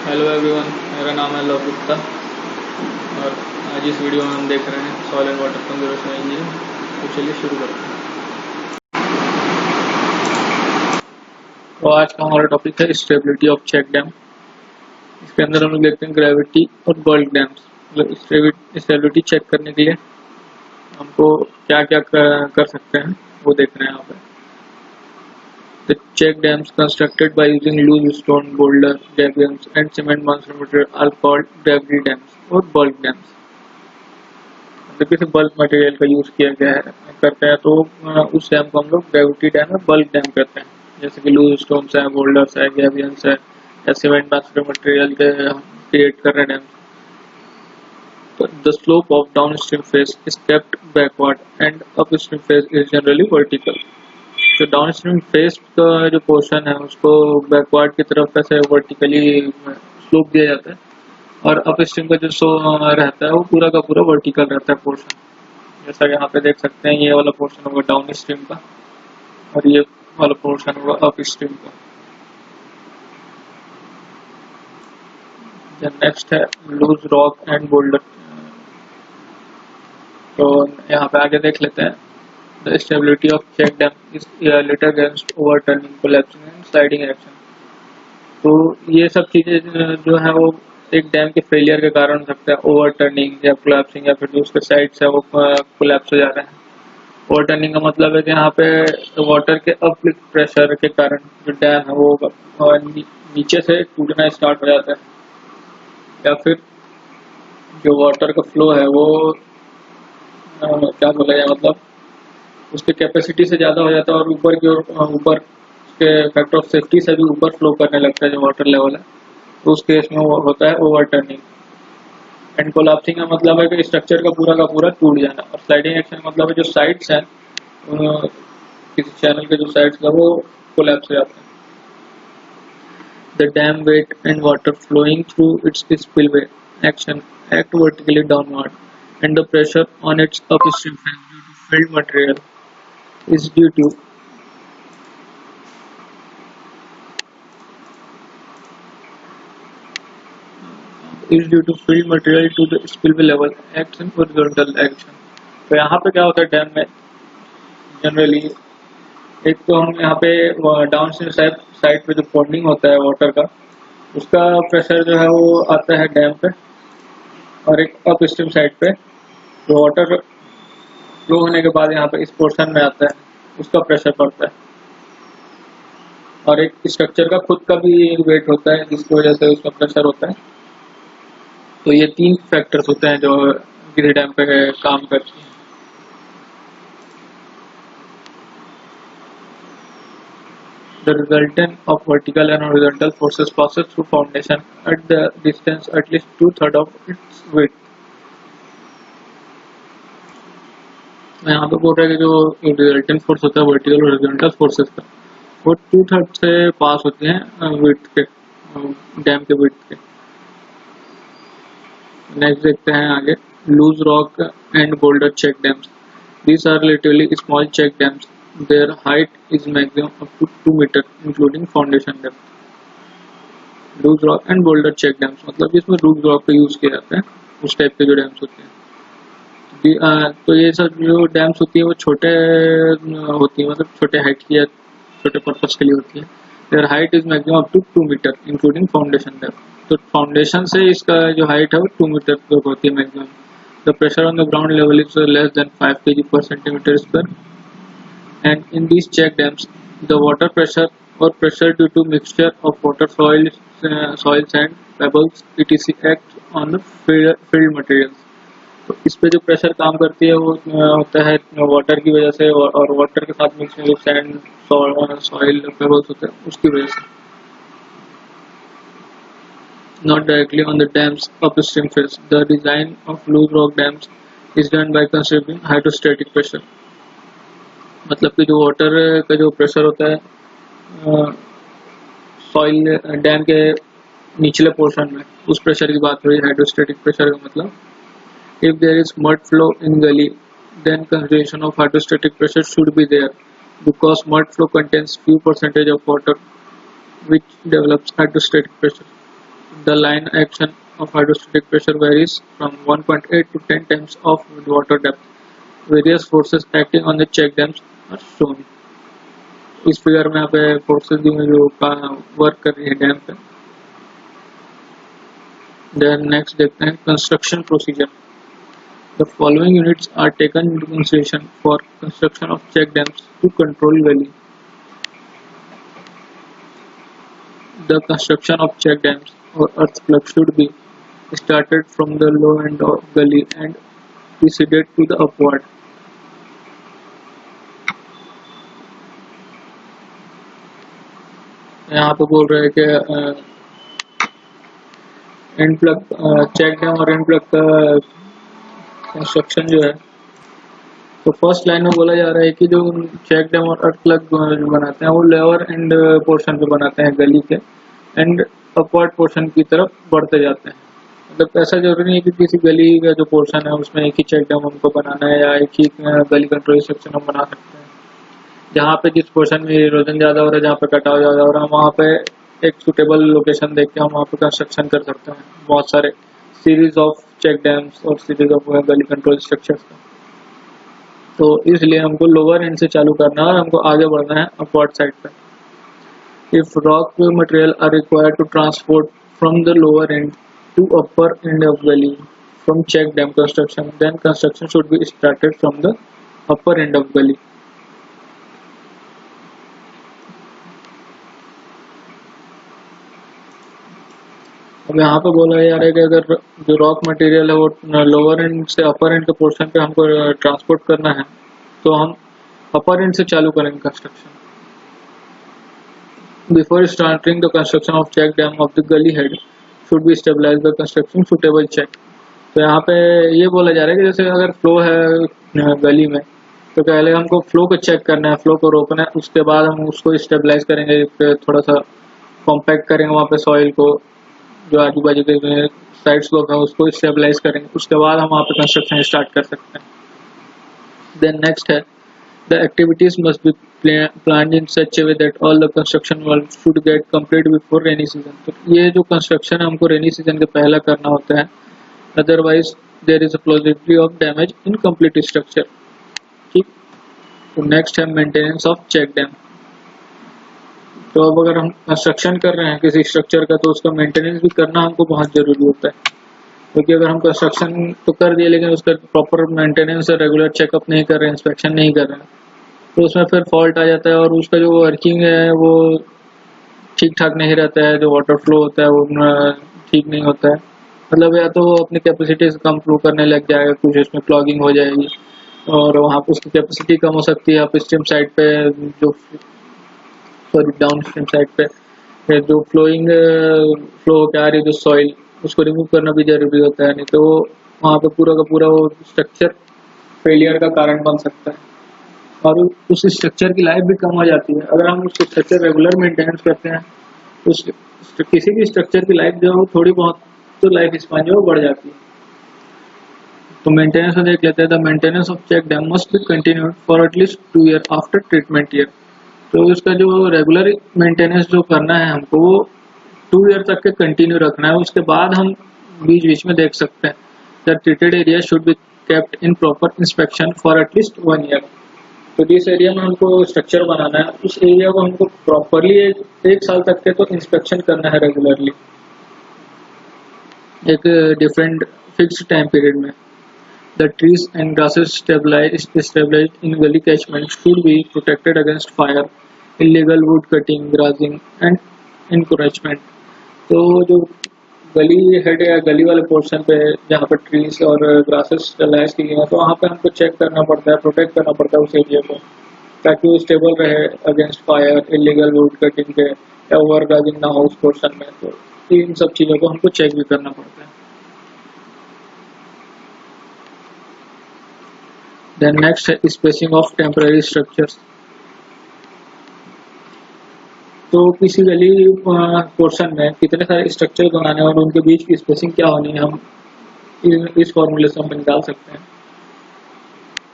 Hello everyone, मेरा नाम है लव गुप्ता और आज इस वीडियो में हम देख रहे हैं soil and water conservation engineering. तो चलिए शुरू करते हैं। तो आज का हमारा टॉपिक है स्टेबिलिटी ऑफ चेक डैम। इसके अंदर हम लोग देखते हैं ग्रेविटी और बल्क डैम्स। मतलब स्टेबिलिटी चेक करने के लिए हमको क्या क्या कर सकते हैं वो देख रहे हैं यहाँ पे। The check dams constructed by using loose stone, boulder, gabions and cement monster material are called gravity dams और bulk dams। जब किसी बल्क मटेरियल का यूज किया गया है करते हैं तो उस डैम को हम लोग ग्रेविटी डैम या बल्क डैम कहते हैं। जैसे कि लूज स्टोन्स है, बोल्डर्स है, गैबियंस है या सीमेंट monster मटेरियल के क्रिएट कर रहे डैम। तो the slope of downstream phase is kept backward and upstream phase is generally vertical। तो डाउनस्ट्रीम फेस का जो पोर्शन है उसको बैकवर्ड की तरफ ऐसे वर्टिकली स्लोप दिया जाता है और अपस्ट्रीम का जो रहता है वो पूरा का पूरा वर्टिकल रहता है पोर्शन। जैसा कि यहाँ पे देख सकते हैं, ये वाला पोर्शन होगा डाउन स्ट्रीम का और ये वाला पोर्शन होगा अपस्ट्रीम का। नेक्स्ट है लूज रॉक एंड बोल्डर। तो यहाँ पे आगे देख लेते हैं। The stability of check dam is later against overturning, collapsing and sliding action। तो ये सब चीजें जो है वो एक डैम के फेलियर के कारण हो सकता है, ओवरटर्निंग या कोलैप्सिंग या फिर जो उसके साइड्स है वो कोलैप्स हो जा रहा है। ओवरटर्निंग का मतलब है कि यहाँ पे वाटर के अपलिफ्ट प्रेशर के कारण जो डैम है वो नीचे से टूटना स्टार्ट हो जाता है या फिर जो वाटर का फ्लो है वो क्या बोला जाए, मतलब उसके कैपेसिटी से ज़्यादा हो जाता है और ऊपर की ओर ऊपर के फैक्टर ऑफ सेफ्टी से भी ऊपर फ्लो करने लगता है जो वाटर लेवल है। तो उस केस में वो होता है ओवरटर्निंग। एंड कोलैप्सिंग का मतलब है कि स्ट्रक्चर का पूरा टूट जाना। और स्लाइडिंग एक्शन का मतलब है जो साइड्स हैं किसी चैनल के जो साइड्स है वो कोलैप्स हो जाते हैं। The dam weight and water flowing through its spillway action act vertically downward and the pressure on its upstream face due to filled material is due to filled material to the spillway level acts in horizontal action। तो यहाँ पे क्या होता है dam में generally, एक तो हम यहाँ पे डाउनस्ट्रीम साइड पे जो पॉन्डिंग होता है वाटर का उसका प्रेशर जो है वो आता है डैम पे, और एक अपस्ट्रीम साइड पे जो वाटर फ्लो होने के बाद यहाँ पे इस पोर्शन में आता है उसका प्रेशर पड़ता है। और एक स्ट्रक्चर का खुद का भी वेट होता है जिसकी वजह से उसका प्रेशर होता है। तो ये तीन फैक्टर्स होते हैं जो किसी डैम पे काम करते हैं। The resultant of vertical and horizontal forces passes through foundation at the distance at least 2/3 of its width। यहाँ पे बोल रहा है कि जो रिजल्टेंट फोर्स होता है वर्टिकल और हॉरिजॉन्टल फोर्सेस का वो 2/3 से पास होती हैं विड्थ के, डैम के विड्थ के। नेक्स्ट देखते हैं आगे loose rock and boulder check dams. These are relatively small check dams. Their height is maximum up to 2 meter including foundation depth। Loose rock and boulder check dams मतलब इसमें loose rock का use किया जाता है उस type के जो dams होते हैं। तो ये सब जो डैम्स होती है वो छोटे होती है, मतलब छोटे हाइट की या छोटे पर्पस के लिए होती है। Their height is maximum up to 2 meter including foundation depth. तो फाउंडेशन से इसका जो हाइट है वो 2 मीटर तक होती है maximum. The pressure on the ground level is less than 5 kg per centimeter square। And in this check dams the water pressure और pressure due to mixture of water soil sand pebbles etc act on the field materials. तो इस पे जो pressure काम करती है वो होता है वाटर की वजह से और वाटर के साथ मिक्स में जो सैंड सॉइल पेबल्स होते हैं उसकी वजह से। Not directly on the dams upstream face. The design of loose rock dams is done by considering hydrostatic pressure. मतलब कि जो वाटर का जो प्रेशर होता है सॉइल डैम के निचले पोर्शन में उस प्रेशर की बात हो रही है। हाइड्रोस्टैटिक प्रेशर का मतलब if there is mud flow in gully then conservation of hydrostatic pressure should be there because mud flow contains few percentage of water which develops hydrostatic pressure। The line action of hydrostatic pressure varies from 1.8 to 10 times of water depth. Various forces acting on the check dams are shown. इस figure में यहाँ पे forces दी हुई जो work कर रही है dam पे. Then next देखते हैं construction procedure. The following units are taken into consideration for construction of check dams to control valley. The construction of check dams or earth plug should be started from the low end of gully and proceeded to the upward. यहाँ पे बोल रहे हैं कि and plug check dam और and plug का construction जो है, तो फर्स्ट लाइन में बोला जा रहा है कि जो चेक डैम और अर्थ प्लग बनाते हैं वो लोअर एंड पोर्शन पे बनाते हैं गली के, एंड अपवर्ड पोर्शन की तरफ बढ़ते जाते हैं. मतलब ऐसा जरूरी नहीं है कि किसी गली का जो पोर्शन है उसमें एक ही चेक डैम हमको बनाना है या एक ही गली कंट्रोल स्ट्रक्चर हम बना सकते हैं. जहाँ पे जिस पोर्शन में इरोजन ज़्यादा हो रहा है, जहाँ पे कटाव ज़्यादा हो रहा है, वहाँ पे एक सुटेबल लोकेशन देख के हम वहाँ पे कंस्ट्रक्शन कर सकते हैं बहुत सारे सीरीज ऑफ चेक डैम्स और सीरीज ऑफ गली कंट्रोल स्ट्रक्चर्स का. तो इसलिए हमको लोअर एंड से चालू करना है और हमको आगे बढ़ना है अपवर्ड साइड पे. If rock material are required to transport from the lower end to upper end of gully from check dam construction, then construction should be started from the upper end of gully. अब यहाँ पे बोला जा रहा है कि अगर जो रॉक मटेरियल है वो लोअर एंड से अपर एंड के पोर्शन पे हमको ट्रांसपोर्ट करना है, तो हम अपर एंड से चालू करेंगे construction. Before starting the construction of check dam of the gully head should be stabilize the construction suitable check. तो यहाँ पे ये बोला जा रहा है कि जैसे अगर फ्लो है गली में, तो पहले हमको फ्लो को चेक करना है, फ्लो को रोकना है, उसके बाद हम उसको स्टेबलाइज करेंगे, थोड़ा सा कॉम्पैक्ट करेंगे वहाँ पे सॉइल को, जो आजू बाजू के साइड स्लोप है उसको स्टेबलाइज करेंगे, उसके बाद हम वहाँ पे कंस्ट्रक्शन स्टार्ट कर सकते हैं. देन नेक्स्ट है the activities must be planned in such A way that all the construction work should get complete before rainy season. तो ये जो कंस्ट्रक्शन है हमको रेनी सीजन के पहले करना होता है, otherwise there is a possibility of damage in complete structure. ठीक. तो नेक्स्ट है मेंटेनेंस ऑफ चेक डैम. तो अब अगर हम कंस्ट्रक्शन कर रहे हैं किसी स्ट्रक्चर का, तो उसका मेंटेनेंस भी करना हमको बहुत जरूरी होता है, क्योंकि अगर हम कंस्ट्रक्शन तो कर दिए लेकिन उसका प्रॉपर मेंटेनेंस और रेगुलर चेकअप नहीं कर रहे हैं, इंस्पेक्शन नहीं कर रहे हैं, तो उसमें फिर फॉल्ट आ जाता है और उसका जो वर्किंग है वो ठीक ठाक नहीं रहता है, जो वाटर फ्लो होता है वो ठीक नहीं होता है. मतलब या तो अपनी कैपेसिटी से कम फ्लो करने लग जाएगा, कुछ उसमें क्लॉगिंग हो जाएगी और वहाँ पर उसकी कैपेसिटी कम हो सकती है. अपस्ट्रीम साइड पे जो डाउन स्ट्रीम साइड पे जो फ्लो होकर आ रही जो सॉइल, उसको रिमूव करना भी जरूरी होता है, नहीं तो वहाँ पे पूरा का पूरा वो स्ट्रक्चर फेलियर का कारण बन सकता है और उस स्ट्रक्चर की लाइफ भी कम हो जाती है. अगर हम उस स्ट्रक्चर रेगुलर मेंटेनेंस करते हैं तो किसी भी स्ट्रक्चर की लाइफ जो है थोड़ी बहुत तो लाइफ स्पैन जो बढ़ जाती है. तो मेंटेनेंस में देख लेते हैं. The maintenance of check dam must be continued for at least 2 year after treatment year. तो उसका जो रेगुलर मेंटेनेंस जो करना है हमको वो 2 ईयर तक के कंटिन्यू रखना है. उसके बाद हम बीच बीच में देख सकते हैं. The treated area should be kept in proper inspection for at least 1 year. तो जिस एरिया में हमको स्ट्रक्चर बनाना है उस एरिया को हमको प्रॉपरली 1 साल तक के तो इंस्पेक्शन करना है रेगुलरली, एक डिफरेंट फिक्स्ड टाइम पीरियड में. The trees and grasses stabilized in gully catchment should be protected against fire, illegal wood cutting, grazing and encroachment. तो जो गली हेड या गली वाले पोर्शन पे जहाँ पर ट्रीज और ग्रासेस स्टेबलाइज की गई हैं, तो वहाँ पे हमको चेक करना पड़ता है, प्रोटेक्ट करना पड़ता है उस एरिया को, ताकि वो स्टेबल रहे against fire, illegal would cutting के या ओवर ग्राजिंग ना हो उस पोर्शन में. तो इन सब चीज़ों को हमको चेक भी करना पड़ता है. Then next है spacing of temporary structures. तो किसी गली पोर्शन में कितने सारे स्ट्रक्चर बनाने और उनके बीच की स्पेसिंग क्या होनी है, हम इस फॉर्मूले से हम निकाल सकते हैं.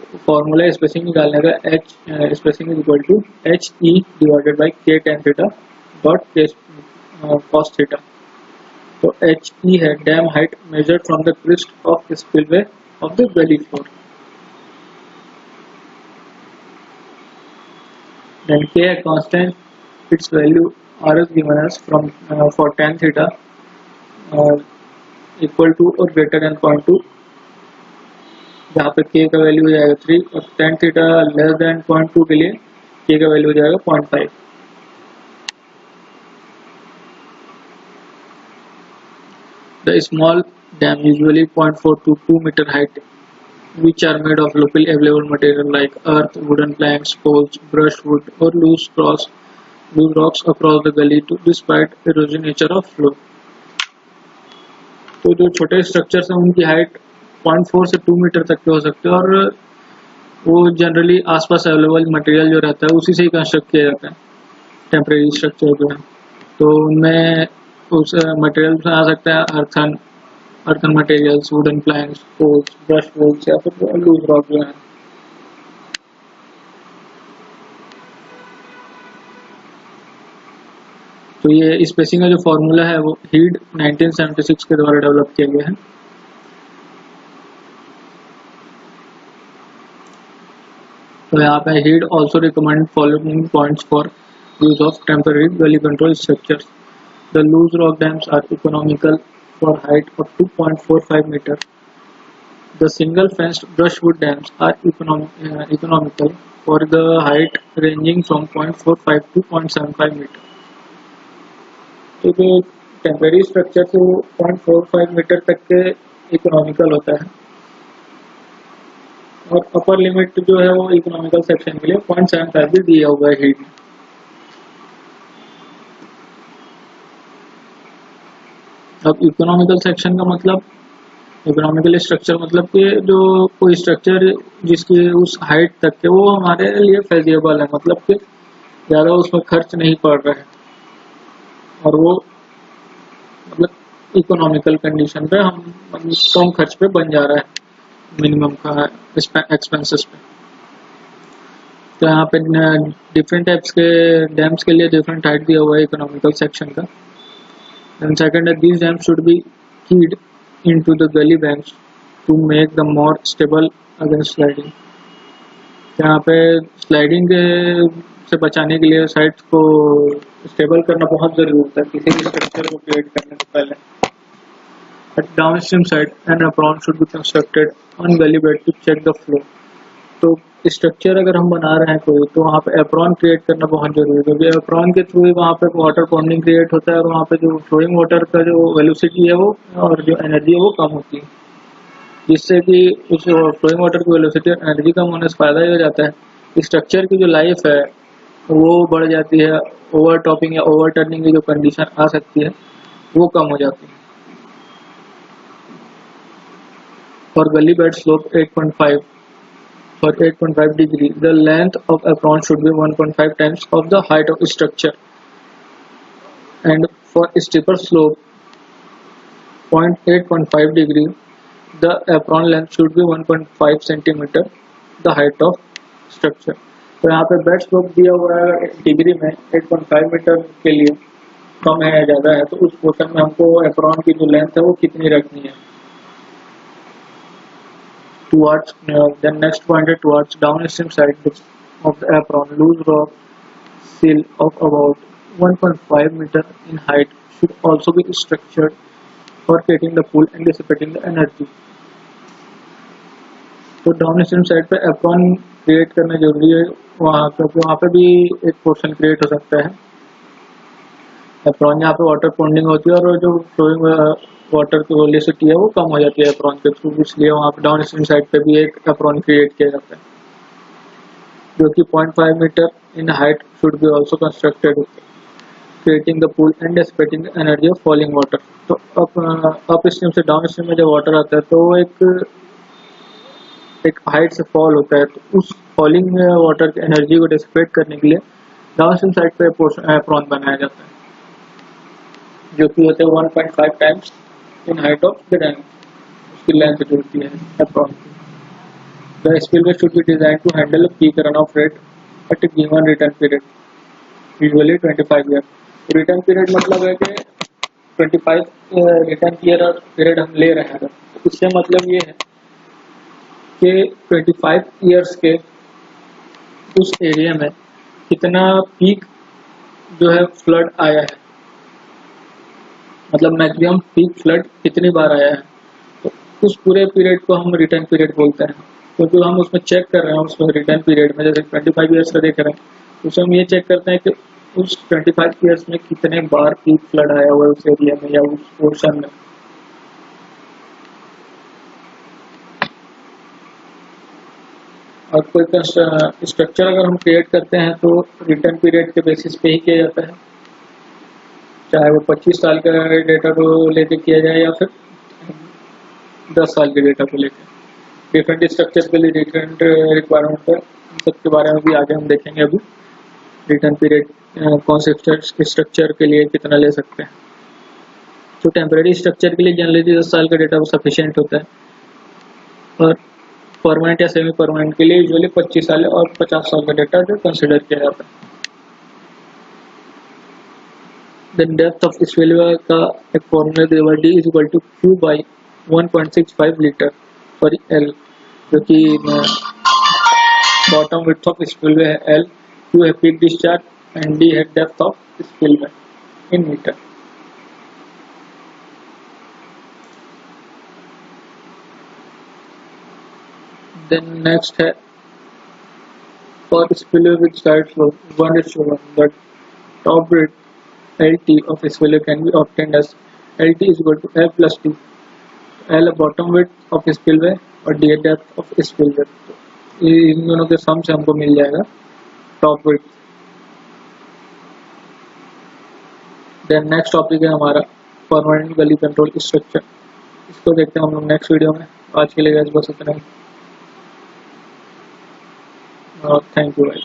तो फॉर्मूला स्पेसिंग निकालने का h spacing is equal to HE divided by K tan theta dot K cos theta. तो HE है dam height measured from the crest of spillway of the gully floor. Then K a constant, its value R is given as from for tan theta equal to or greater than 0.2, जहाँ पे K का value हो जाएगा 3 और tan theta less than 0.2 के लिए K का value हो जाएगा 0.5। The small dam usually 0.4 to 2 meter height, which are made of locally available material like earth, wooden planks, poles, brushwood, or loose rocks across the gully to despite erosion nature of flow। तो जो छोटे structures हैं उनकी height 0.4 से 2 metre तक के हो सकते हैं और वो जनरली आसपास अवेलेबल मटेरियल जो रहता है उसी से ही कंस्ट्रक्ट किया जाता है टेम्परेरी स्ट्रक्चर जो है। तो उनमें उस मटेरियल में आ सकता है earthen materials, wooden planks, poles, brushwoods या फिर लूज रॉक जो है। तो ये स्पेसिंग का जो फॉर्मूला है वो हीड 1976 के द्वारा डेवलप किया गया है। तो यहाँ पे he'd also recommend following points for use of temporary gully control structures. The loose rock dams are economical for height up to 0.45 metre. The single fenced brushwood dams are economical for the height ranging from 0.45 to 0.75 meter. तो जो temporary structure से वो 0.45 metre तक के economical होता है और upper limit जो है वो इकोनॉमिकल सेक्शन के लिए 0.75 भी दिया हुआ है हीट। अब इकोनॉमिकल सेक्शन का मतलब, इकोनॉमिकल स्ट्रक्चर मतलब कि जो कोई स्ट्रक्चर जिसकी उस हाइट तक के वो हमारे लिए फेजिएबल है, मतलब कि ज़्यादा उसमें खर्च नहीं पड़ रहा है और वो मतलब इकोनॉमिकल कंडीशन पे हम कम खर्च पे बन जा रहा है मिनिमम का एक्सपेंसेस पे। तो यहाँ पे डिफरेंट टाइप्स के डैम्स के लिए डिफरेंट हाइट दिया हुआ है इकोनॉमिकल सेक्शन का। एंड सेकंड है दीज डैम्स शुड बी कीड into the gully banks to make them more stable against sliding। यहाँ पे स्लाइडिंग से बचाने के लिए साइट्स को स्टेबल करना बहुत ज़रूरी होता है किसी भी स्ट्रक्चर को क्रिएट करने से पहले। At downstream side an apron should be constructed on gully bed to check the flow। तो स्ट्रक्चर अगर हम बना रहे हैं कोई तो वहाँ पे एप्रॉन क्रिएट करना बहुत जरूरी है क्योंकि एप्रॉन के थ्रू ही वहाँ पे वाटर पॉन्डिंग क्रिएट होता है और वहाँ पे जो फ्लोइंग वाटर का जो वेलोसिटी है वो और जो एनर्जी है वो कम होती है, जिससे कि उस फ्लोइंग वाटर की वेलोसिटी और एनर्जी कम होने से फायदा ही हो जाता है। स्ट्रक्चर की जो लाइफ है वो बढ़ जाती है, ओवर टॉपिंग या ओवर टर्निंग की जो कंडीशन आ सकती है वो कम हो जाती है। और गली bed slope 8.5 for 8.5 degree, the length of apron should be 1.5 times of the height of structure, and for steeper slope 8.5 degree, the apron length should be 1.5 centimeter the height of structure। तो यहाँ पे bed slope दिया हुआ है degree में 8.5 metre के लिए कम है या ज़्यादा है, तो उस पोर्शन में हमको एप्रॉन की जो लेंथ है वो कितनी रखनी है। Towards the next point is towards downstream side of the apron, loose rock sill of about 1.5 meter in height should also be structured for creating the pool and dissipating the energy। तो downstream side पे apron create करना जरूरी है वहाँ, क्योंकि वहाँ पे भी एक पोर्शन क्रिएट हो सकता है एप्रॉन जहाँ पे वाटर पॉन्डिंग होती है और जो फ्लोइंग वाटर की वेलोसिटी है वो कम हो जाती है एप्रॉन के थ्रू, इसलिए वहाँ पे डाउनस्ट्रीम साइड पे भी एक एप्रॉन क्रिएट किया जाता है जो कि 0.5 meter in height should be also constructed creating the pool and dissipating the energy of falling water. तो अप स्ट्रीम से डाउन स्ट्रीम में जब वाटर आता है तो वो एक हाइट से फॉल होता है, तो उस फॉलिंग वाटर की एनर्जी को डिसिपेट करने के लिए डाउन स्ट्रीम साइड पे एप्रॉन बनाया जाता है जो कि होते हैं 1.5 times in height of the dam, उसकी लेंथ जो होती है एप्रॉन की। The spillway should be design to handle peak runoff rate at a given return period usually 25 year. Return period मतलब है कि 25 रिटर्न पीरियड हम ले रहे हैं, तो इससे मतलब ये है कि 25 ईयर्स के उस एरिया में कितना पीक जो है फ्लड आया है, मतलब मैक्सिमम पीक फ्लड कितनी बार आया है, तो उस पूरे पीरियड को हम रिटर्न पीरियड बोलते हैं। तो जो हम उसमें चेक कर रहे हैं उसमें रिटर्न पीरियड में, जैसे 25 ईयर्स का देख रहे हैं, तो उसमें हम ये चेक करते हैं कि उस 25 ईयर्स में कितने बार पीक फ्लड आया हुआ है उस एरिया में या उस पोर्शन में। और कोई स्ट्रक्चर अगर हम क्रिएट करते हैं तो रिटर्न पीरियड के बेसिस पे ही किया जाता है, चाहे वो 25 साल का डेटा को लेके किया जाए या फिर 10 साल के डेटा को लेकर। डिफरेंट स्ट्रक्चर के लिए डिफरेंट रिक्वायरमेंट है, इन सब के बारे में भी आगे हम देखेंगे। अभी रिटर्न पीरियड कौन से स्ट्रक्चर के लिए कितना ले सकते हैं। तो टेम्परेरी स्ट्रक्चर के लिए जनरली 10 साल का डेटा सफिशिएंट होता है, और परमानेंट या सेमी परमानेंट के लिए यूजुअली 25 साल और 50 साल का डेटा जो कंसिडर किया जाता है। देन डेप्थ ऑफ स्पिलवे का एक फॉर्मूला देगा, D is equal to Q by 1.65 litre पर L, जो कि बॉटम विड्थ ऑफ स्पिलवे है L, Q है पीक डिस्चार्ज एंड D है depth of spillway in meter. Then next है for spillway with side flow 1:1, the top rate LT of spillway can be obtained as LT is equal to L plus T, L bottom width of spillway और D depth of spillway। इन दोनों के सम से हमको मिल जाएगा top width. Then next topic है हमारा परमानेंट गली कंट्रोल स्ट्रक्चर, इसको देखते हैं हम लोग नेक्स्ट वीडियो में। आज के लिए बस इतना ही, थैंक यू गाइस।